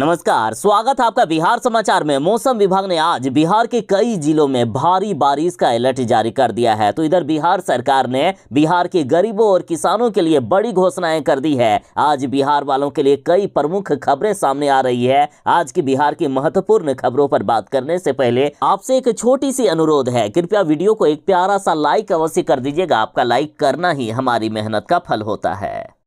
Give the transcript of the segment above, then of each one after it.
नमस्कार, स्वागत है आपका बिहार समाचार में। मौसम विभाग ने आज बिहार के कई जिलों में भारी बारिश का अलर्ट जारी कर दिया है। तो इधर बिहार सरकार ने बिहार के गरीबों और किसानों के लिए बड़ी घोषणाएं कर दी है। आज बिहार वालों के लिए कई प्रमुख खबरें सामने आ रही है। आज की बिहार की महत्वपूर्ण खबरों पर बात करने से पहले आपसे एक छोटी सी अनुरोध है, कृपया वीडियो को एक प्यारा सा लाइक अवश्य कर दीजिएगा। आपका लाइक करना ही हमारी मेहनत का फल होता है।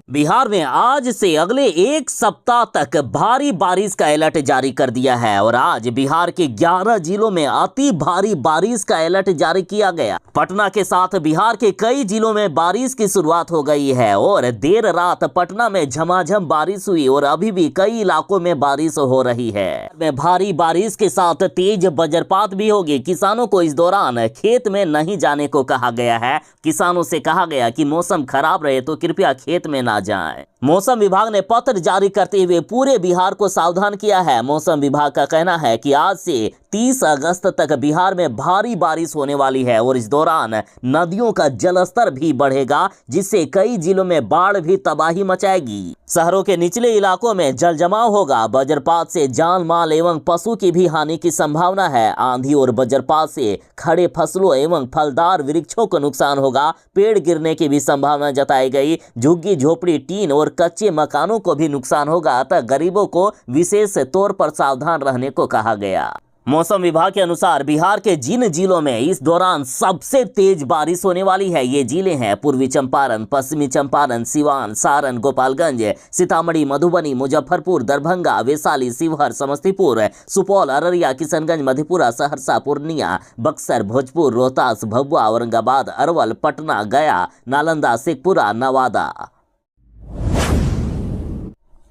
बिहार में आज से अगले एक सप्ताह तक भारी बारिश का अलर्ट जारी कर दिया है और आज बिहार के 11 जिलों में अति भारी बारिश का अलर्ट जारी किया गया। पटना के साथ बिहार के कई जिलों में बारिश की शुरुआत हो गई है और देर रात पटना में झमाझम बारिश हुई और अभी भी कई इलाकों में बारिश हो रही है। में भारी बारिश के साथ तेज वज्रपात भी होगी। किसानों को इस दौरान खेत में नहीं जाने को कहा गया है। किसानों से कहा गया कि मौसम खराब रहे तो कृपया खेत में ना जाएं। मौसम विभाग ने पत्र जारी करते हुए पूरे बिहार को सावधान किया है। मौसम विभाग का कहना है कि आज से 30 अगस्त तक बिहार में भारी बारिश होने वाली है और इस दौरान नदियों का जलस्तर भी बढ़ेगा, जिससे कई जिलों में बाढ़ भी तबाही मचाएगी। शहरों के निचले इलाकों में जल जमाव होगा। वज्रपात से जान माल एवं पशु की भी हानि की संभावना है। आंधी और वज्रपात से खड़े फसलों एवं फलदार वृक्षों को नुकसान होगा। पेड़ गिरने की भी संभावना जताई गई। झुग्गी झोपड़ी टीन और कच्चे मकानों को भी नुकसान होगा, अतः गरीबों को विशेष तौर पर सावधान रहने को कहा गया। मौसम विभाग के अनुसार बिहार के जिन जिलों में इस दौरान सबसे तेज बारिश होने वाली है, ये जिले हैं पूर्वी चंपारण, पश्चिमी चंपारण, सिवान, सारण, गोपालगंज, सीतामढ़ी, मधुबनी, मुजफ्फरपुर, दरभंगा, वैशाली, शिवहर, समस्तीपुर, सुपौल, अररिया, किशनगंज, मधेपुरा, सहरसा, पूर्णिया, बक्सर, भोजपुर, रोहतास, भभुआ, औरंगाबाद, अरवल, पटना, गया, नालंदा, शेखपुरा, नवादा।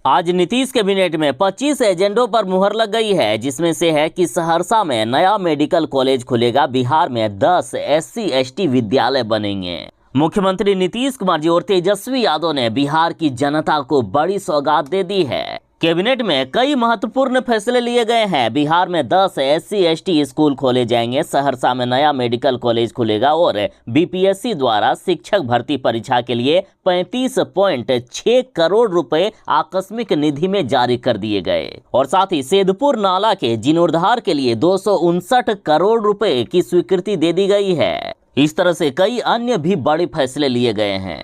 आज नीतीश कैबिनेट में 25 एजेंडों पर मुहर लग गई है, जिसमें से है कि सहरसा में नया मेडिकल कॉलेज खुलेगा। बिहार में 10 SC/ST विद्यालय बनेंगे। मुख्यमंत्री नीतीश कुमार जी और तेजस्वी यादव ने बिहार की जनता को बड़ी सौगात दे दी है। कैबिनेट में कई महत्वपूर्ण फैसले लिए गए हैं। बिहार में 10 SC/ST स्कूल खोले जाएंगे। सहरसा में नया मेडिकल कॉलेज खुलेगा और BPSC द्वारा शिक्षक भर्ती परीक्षा के लिए 35.6 करोड़ रुपए आकस्मिक निधि में जारी कर दिए गए और साथ ही सेदपुर नाला के जीर्णोद्धार के लिए 259 करोड़ रुपए की स्वीकृति दे दी गई है। इस तरह से कई अन्य भी बड़े फैसले लिए गए हैं।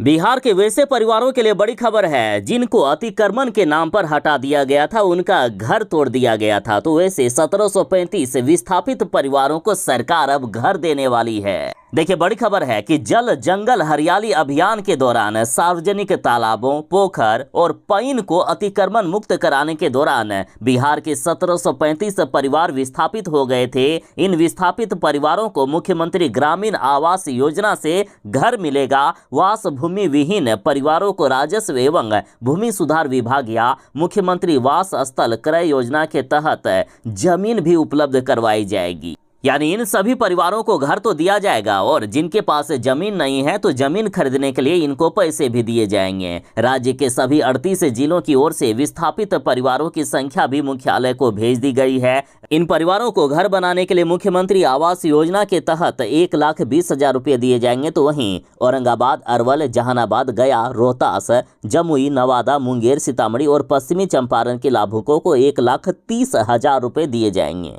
बिहार के वैसे परिवारों के लिए बड़ी खबर है जिनको अतिक्रमण के नाम पर हटा दिया गया था, उनका घर तोड़ दिया गया था। तो वैसे 1735 विस्थापित परिवारों को सरकार अब घर देने वाली है। देखिए, बड़ी खबर है कि जल जंगल हरियाली अभियान के दौरान सार्वजनिक तालाबों, पोखर और पईन को अतिक्रमण मुक्त कराने के दौरान बिहार के 1735 परिवार विस्थापित हो गए थे। इन विस्थापित परिवारों को मुख्यमंत्री ग्रामीण आवास योजना से घर मिलेगा। वास भूमि विहीन परिवारों को राजस्व एवं भूमि सुधार विभाग या मुख्यमंत्री वास स्थल क्रय योजना के तहत जमीन भी उपलब्ध करवाई जाएगी। यानी इन सभी परिवारों को घर तो दिया जाएगा और जिनके पास जमीन नहीं है तो जमीन खरीदने के लिए इनको पैसे भी दिए जाएंगे। राज्य के सभी 38 जिलों की ओर से विस्थापित परिवारों की संख्या भी मुख्यालय को भेज दी गई है। इन परिवारों को घर बनाने के लिए मुख्यमंत्री आवास योजना के तहत 1,20,000 रुपये दिए जाएंगे। तो वहीं औरंगाबाद, अरवल, जहानाबाद, गया, रोहतास, जमुई, नवादा, मुंगेर, सीतामढ़ी और पश्चिमी चंपारण के लाभुकों को 1,30,000 रुपये दिए जाएंगे।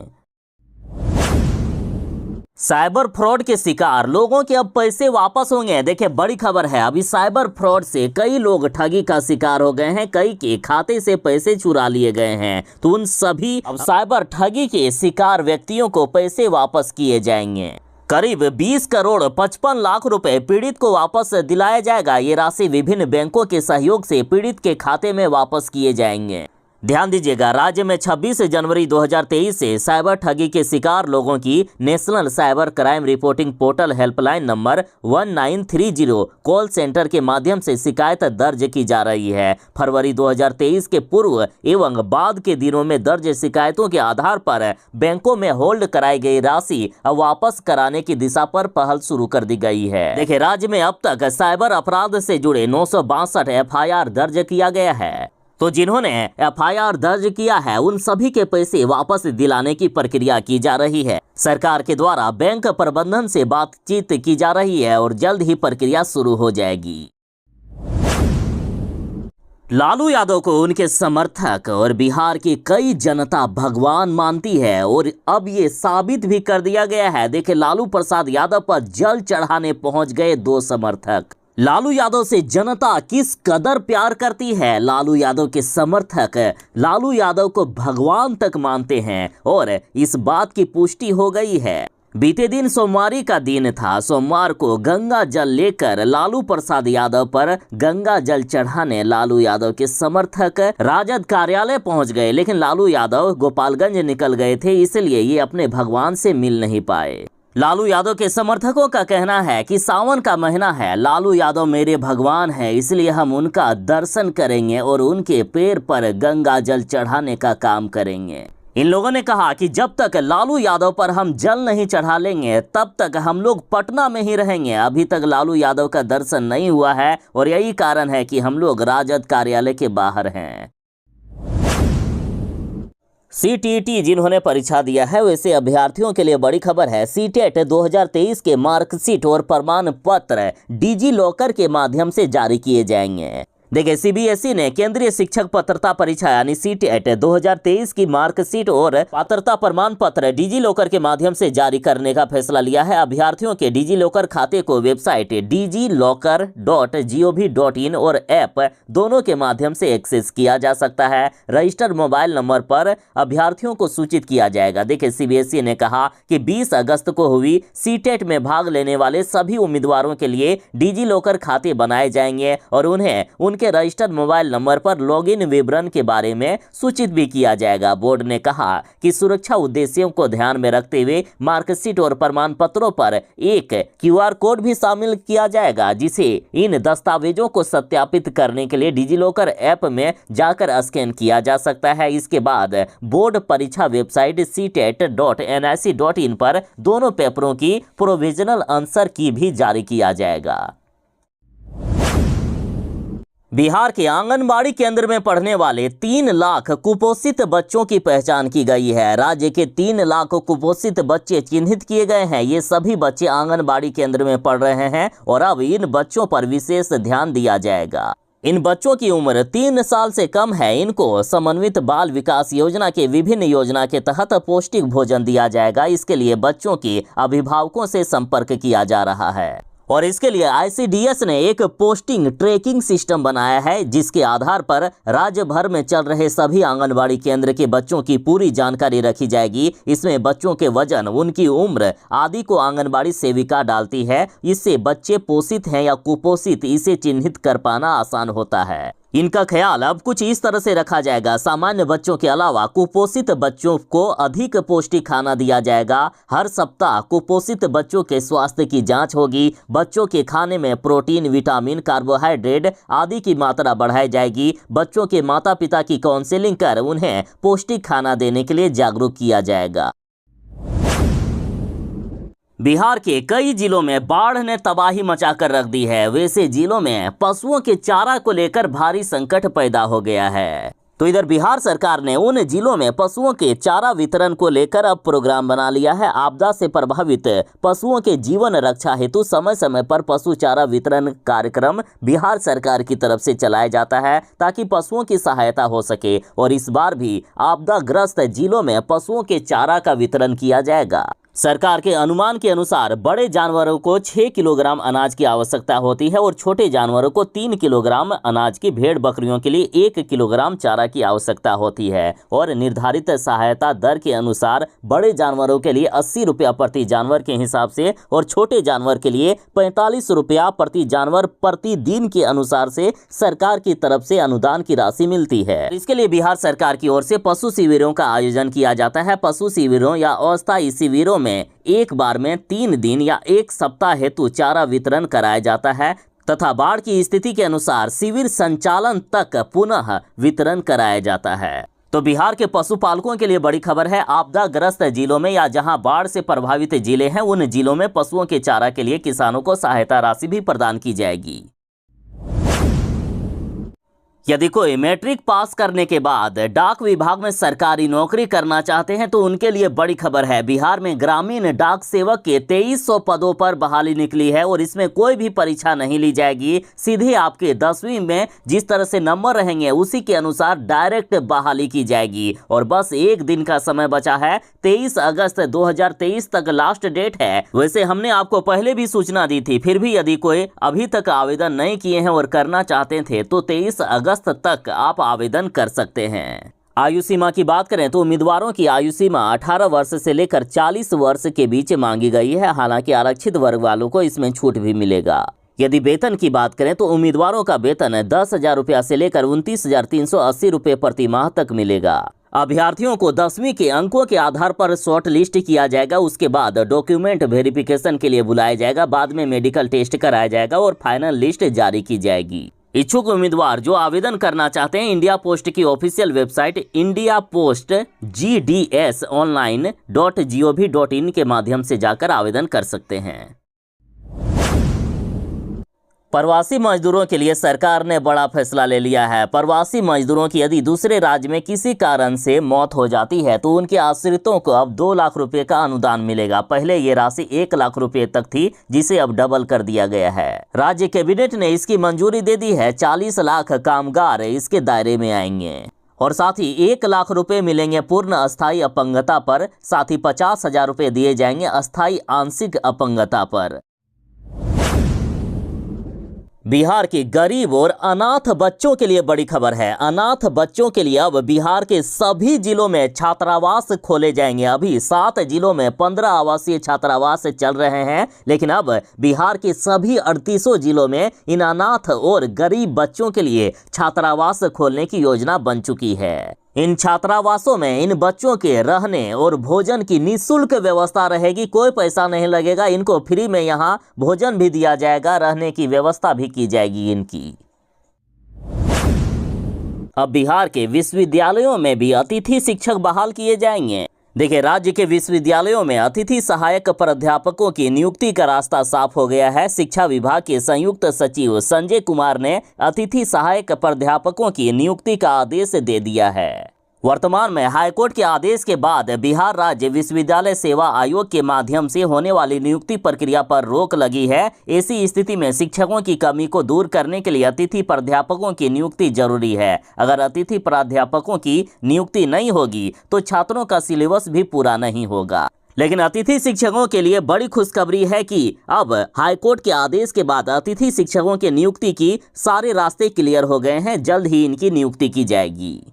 साइबर फ्रॉड के शिकार लोगों के अब पैसे वापस होंगे। देखिए, बड़ी खबर है, अभी साइबर फ्रॉड से कई लोग ठगी का शिकार हो गए हैं। कई के खाते से पैसे चुरा लिए गए हैं। तो उन सभी अब साइबर ठगी के शिकार व्यक्तियों को पैसे वापस किए जाएंगे। करीब 20 करोड़ 55 लाख रुपए पीड़ित को वापस दिलाया जाएगा। ये राशि विभिन्न बैंकों के सहयोग से पीड़ित के खाते में वापस किए जाएंगे। ध्यान दीजिएगा, राज्य में 26 जनवरी 2023 से साइबर ठगी के शिकार लोगों की national cyber crime reporting portal helpline number 1930 call centre के माध्यम से शिकायत दर्ज की जा रही है। फरवरी 2023 के पूर्व एवं बाद के दिनों में दर्ज शिकायतों के आधार पर बैंकों में होल्ड कराई गई राशि अब वापस कराने की दिशा पर पहल शुरू कर दी गई है। देखिए, राज्य में अब तक साइबर अपराध से जुड़े 962 FIR दर्ज किया गया है। तो जिन्होंने FIR दर्ज किया है उन सभी के पैसे वापस दिलाने की प्रक्रिया की जा रही है। सरकार के द्वारा बैंक प्रबंधन से बातचीत की जा रही है और जल्द ही प्रक्रिया शुरू हो जाएगी। लालू यादव को उनके समर्थक और बिहार की कई जनता भगवान मानती है और अब ये साबित भी कर दिया गया है। देखिए, लालू प्रसाद यादव पर जल चढ़ाने पहुंच गए दो समर्थक। लालू यादव से जनता किस कदर प्यार करती है। लालू यादव के समर्थक लालू यादव को भगवान तक मानते हैं और इस बात की पुष्टि हो गई है। बीते दिन सोमवारी का दिन था। सोमवार को गंगा जल लेकर लालू प्रसाद यादव पर गंगा जल चढ़ाने लालू यादव के समर्थक राजद कार्यालय पहुंच गए, लेकिन लालू यादव गोपालगंज निकल गए थे, इसलिए ये अपने भगवान से मिल नहीं पाए। लालू यादव के समर्थकों का कहना है कि सावन का महीना है, लालू यादव मेरे भगवान है, इसलिए हम उनका दर्शन करेंगे और उनके पैर पर गंगा जल चढ़ाने का काम करेंगे। इन लोगों ने कहा कि जब तक लालू यादव पर हम जल नहीं चढ़ा लेंगे तब तक हम लोग पटना में ही रहेंगे। अभी तक लालू यादव का दर्शन नहीं हुआ है और यही कारण है कि हम लोग राजद कार्यालय के बाहर हैं। सीटीईटी जिन्होंने परीक्षा दिया है वैसे अभ्यर्थियों के लिए बड़ी खबर है। सीटेट 2023 के मार्कशीट और प्रमाण पत्र डिजी लॉकर के माध्यम से जारी किए जाएंगे। देखिए, सीबीएसई ने केंद्रीय शिक्षक पात्रता परीक्षा यानी सीटेट 2023 की मार्कशीट और पात्रता प्रमाण पत्र डिजी लॉकर के माध्यम से जारी करने का फैसला लिया है। अभ्यर्थियों के डिजी लॉकर खाते को वेबसाइट digilocker.gov.in और ऐप दोनों के माध्यम से एक्सेस किया जा सकता है। रजिस्टर्ड मोबाइल नंबर पर अभ्यर्थियों को सूचित किया जाएगा। देखिए, सीबीएसई ने कहा कि 20 अगस्त को हुई सीटेट में भाग लेने वाले सभी उम्मीदवारों के लिए डिजी लॉकर खाते बनाए जाएंगे और उन्हें उनके रजिस्टर्ड मोबाइल नंबर पर लॉगिन विवरण के बारे में सूचित भी किया जाएगा। बोर्ड ने कहा कि सुरक्षा उद्देश्यों को ध्यान में रखते हुए मार्कशीट और प्रमाण पत्रों पर एक क्यूआर कोड भी शामिल किया जाएगा, जिसे इन दस्तावेजों को सत्यापित करने के लिए डिजिलॉकर ऐप में जाकर स्कैन किया जा सकता है। इसके बाद बोर्ड परीक्षा वेबसाइट ctet.nic.in पर दोनों पेपरों की प्रोविजनल आंसर की भी जारी किया जाएगा। बिहार के आंगनबाड़ी केंद्र में पढ़ने वाले 3 लाख कुपोषित बच्चों की पहचान की गई है। राज्य के 3 लाख कुपोषित बच्चे चिन्हित किए गए हैं। ये सभी बच्चे आंगनबाड़ी केंद्र में पढ़ रहे हैं और अब इन बच्चों पर विशेष ध्यान दिया जाएगा। इन बच्चों की उम्र 3 साल से कम है। इनको समन्वित बाल विकास योजना के विभिन्न योजना के तहत पौष्टिक भोजन दिया जाएगा। इसके लिए बच्चों के अभिभावकों से संपर्क किया जा रहा है और इसके लिए आईसीडीएस ने एक पोस्टिंग ट्रैकिंग सिस्टम बनाया है, जिसके आधार पर राज्य भर में चल रहे सभी आंगनबाड़ी केंद्र के बच्चों की पूरी जानकारी रखी जाएगी। इसमें बच्चों के वजन, उनकी उम्र आदि को आंगनबाड़ी सेविका डालती है। इससे बच्चे पोषित हैं या कुपोषित इसे चिन्हित कर पाना आसान होता है। इनका ख्याल अब कुछ इस तरह से रखा जाएगा। सामान्य बच्चों के अलावा कुपोषित बच्चों को अधिक पौष्टिक खाना दिया जाएगा। हर सप्ताह कुपोषित बच्चों के स्वास्थ्य की जांच होगी। बच्चों के खाने में प्रोटीन, विटामिन, कार्बोहाइड्रेट आदि की मात्रा बढ़ाई जाएगी। बच्चों के माता पिता की काउंसलिंग कर उन्हें पौष्टिक खाना देने के लिए जागरूक किया जाएगा। बिहार के कई जिलों में बाढ़ ने तबाही मचाकर रख दी है। वैसे जिलों में पशुओं के चारा को लेकर भारी संकट पैदा हो गया है। तो इधर बिहार सरकार ने उन जिलों में पशुओं के चारा वितरण को लेकर अब प्रोग्राम बना लिया है। आपदा से प्रभावित पशुओं के जीवन रक्षा हेतु समय समय पर पशु चारा वितरण कार्यक्रम बिहार सरकार की तरफ से चलाया जाता है, ताकि पशुओं की सहायता हो सके। और इस बार भी आपदाग्रस्त जिलों में पशुओं के चारा का वितरण किया जाएगा। सरकार के अनुमान के अनुसार बड़े जानवरों को 6 किलोग्राम अनाज की आवश्यकता होती है और छोटे जानवरों को 3 किलोग्राम अनाज की, भेड़ बकरियों के लिए 1 किलोग्राम चारा की आवश्यकता होती है। और निर्धारित सहायता दर के अनुसार बड़े जानवरों के लिए 80 रुपया प्रति जानवर के हिसाब से और छोटे जानवर के लिए 45 रुपया प्रति जानवर प्रतिदिन के अनुसार से सरकार की तरफ से अनुदान की राशि मिलती है। इसके लिए बिहार सरकार की ओर से पशु शिविरों का आयोजन किया जाता है। पशु शिविरों या अस्थायी शिविरों में एक बार में 3 दिन या 1 सप्ताह हेतु चारा वितरण कराया जाता है तथा बाढ़ की स्थिति के अनुसार शिविर संचालन तक पुनः वितरण कराया जाता है। तो बिहार के पशुपालकों के लिए बड़ी खबर है। आपदाग्रस्त जिलों में या जहां बाढ़ से प्रभावित जिले हैं, उन जिलों में पशुओं के चारा के लिए किसानों को सहायता राशि भी प्रदान की जाएगी। यदि कोई मैट्रिक पास करने के बाद डाक विभाग में सरकारी नौकरी करना चाहते हैं तो उनके लिए बड़ी खबर है। बिहार में ग्रामीण डाक सेवक के 2300 पदों पर बहाली निकली है और इसमें कोई भी परीक्षा नहीं ली जाएगी। सीधे आपके 10वीं में जिस तरह से नंबर रहेंगे उसी के अनुसार डायरेक्ट बहाली की जाएगी और बस एक दिन का समय बचा है। 23 अगस्त 2023 तक लास्ट डेट है। वैसे हमने आपको पहले भी सूचना दी थी, फिर भी यदि कोई अभी तक आवेदन नहीं किए हैं और करना चाहते थे तो 23 अगस्त तक आप आवेदन कर सकते हैं। आयु सीमा की बात करें तो उम्मीदवारों की आयु सीमा 18 वर्ष से लेकर 40 वर्ष के बीच मांगी गई है। हालांकि आरक्षित वर्ग वालों को इसमें छूट भी मिलेगा। यदि वेतन की बात करें तो उम्मीदवारों का वेतन 10,000 रुपया से लेकर 29,380 रुपये प्रति माह तक मिलेगा। अभ्यर्थियों को 10वीं के अंकों के आधार पर शॉर्ट लिस्ट किया जाएगा। उसके बाद डॉक्यूमेंट वेरिफिकेशन के लिए बुलाया जाएगा। बाद में मेडिकल टेस्ट कराया जाएगा और फाइनल लिस्ट जारी की जाएगी। इच्छुक उम्मीदवार जो आवेदन करना चाहते हैं इंडिया पोस्ट की ऑफिशियल वेबसाइट indiapost.gdsonline.gov.in के माध्यम से जाकर आवेदन कर सकते हैं। प्रवासी मजदूरों के लिए सरकार ने बड़ा फैसला ले लिया है। प्रवासी मजदूरों की यदि दूसरे राज्य में किसी कारण से मौत हो जाती है तो उनके आश्रितों को अब 2 लाख रुपए का अनुदान मिलेगा। पहले ये राशि 1 लाख रुपए तक थी, जिसे अब डबल कर दिया गया है। राज्य कैबिनेट ने इसकी मंजूरी दे दी है। 40 लाख कामगार इसके दायरे में आएंगे और साथ ही 1 लाख रुपए मिलेंगे पूर्ण अस्थायी अपंगता पर। साथ ही 50,000 रुपए दिए जाएंगे अस्थायी आंशिक अपंगता पर। बिहार के गरीब और अनाथ बच्चों के लिए बड़ी खबर है। अनाथ बच्चों के लिए अब बिहार के सभी जिलों में छात्रावास खोले जाएंगे। अभी 7 जिलों में 15 आवासीय छात्रावास चल रहे हैं, लेकिन अब बिहार के सभी 38 जिलों में इन अनाथ और गरीब बच्चों के लिए छात्रावास खोलने की योजना बन चुकी है। इन छात्रावासों में इन बच्चों के रहने और भोजन की निःशुल्क व्यवस्था रहेगी। कोई पैसा नहीं लगेगा। इनको फ्री में यहाँ भोजन भी दिया जाएगा, रहने की व्यवस्था भी की जाएगी इनकी। अब बिहार के विश्वविद्यालयों में भी अतिथि शिक्षक बहाल किए जाएंगे। देखिए, राज्य के विश्वविद्यालयों में अतिथि सहायक प्राध्यापकों की नियुक्ति का रास्ता साफ हो गया है। शिक्षा विभाग के संयुक्त सचिव संजय कुमार ने अतिथि सहायक प्राध्यापकों की नियुक्ति का आदेश दे दिया है। वर्तमान में हाईकोर्ट के आदेश के बाद बिहार राज्य विश्वविद्यालय सेवा आयोग के माध्यम से होने वाली नियुक्ति प्रक्रिया पर रोक लगी है। ऐसी स्थिति में शिक्षकों की कमी को दूर करने के लिए अतिथि प्राध्यापकों की नियुक्ति जरूरी है। अगर अतिथि प्राध्यापकों की नियुक्ति नहीं होगी तो छात्रों का सिलेबस भी पूरा नहीं होगा। लेकिन अतिथि शिक्षकों के लिए बड़ी खुशखबरी है कि अब हाईकोर्ट के आदेश के बाद अतिथि शिक्षकों की नियुक्ति की सारे रास्ते क्लियर हो गए हैं। जल्द ही इनकी नियुक्ति की जाएगी।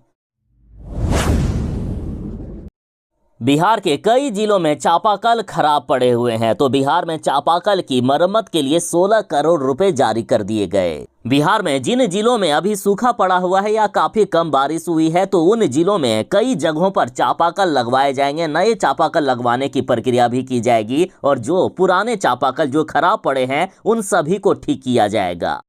बिहार के कई जिलों में चापाकल खराब पड़े हुए हैं, तो बिहार में चापाकल की मरम्मत के लिए 16 करोड़ रुपए जारी कर दिए गए। बिहार में जिन जिलों में अभी सूखा पड़ा हुआ है या काफी कम बारिश हुई है तो उन जिलों में कई जगहों पर चापाकल लगवाए जाएंगे। नए चापाकल लगवाने की प्रक्रिया भी की जाएगी और जो पुराने चापाकल जो खराब पड़े हैं उन सभी को ठीक किया जाएगा।